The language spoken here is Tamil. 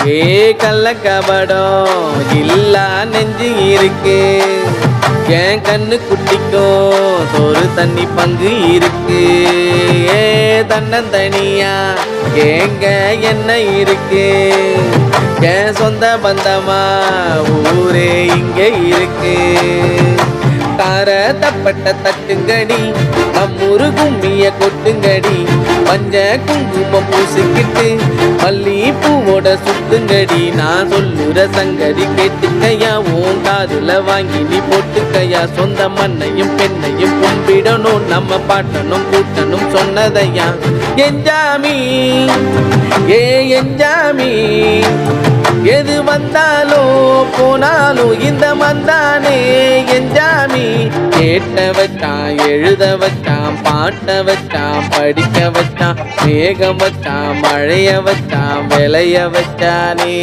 ஏ கள்ள கபடம் இல்லா நெஞ்சு இருக்கு. என் கண்ணு குட்டிக்கும் சோறு தண்ணி பங்கு இருக்கு. ஏ தன்னந்தனியா ஏங்க என்ன இருக்கு. என் சொந்த பந்தமா ஊரே இங்க இருக்கு. தப்பட்ட தட்டுங்கடி நம்மூரு கும்மிய கொட்டுங்கடி. மஞ்ச குங்குமம் பூசிக்கிட்டு மல்லி பூவோட சுத்துங்கடி. நான் சொல்லுற சங்கடி கேட்டுக்கையா, உன் காதுல வாங்கி நீ போட்டுக்கையா. சொந்த மண்ணையும் பெண்ணையும் கும்பிடணும், நம்ம பாட்டனும் கூட்டனும் சொன்னதையா. எஞ்சாமி ஏ எஞ்சாமி, எது வந்தாலும் போனாலும் இந்த மந்தானே எஞ்சாமி. கேட்ட வச்சான், எழுத வச்சான், பாட்ட வச்சான், படிக்க வச்சான், மேகம் வச்சான், மழைய வச்சான், விளைய வச்சானே.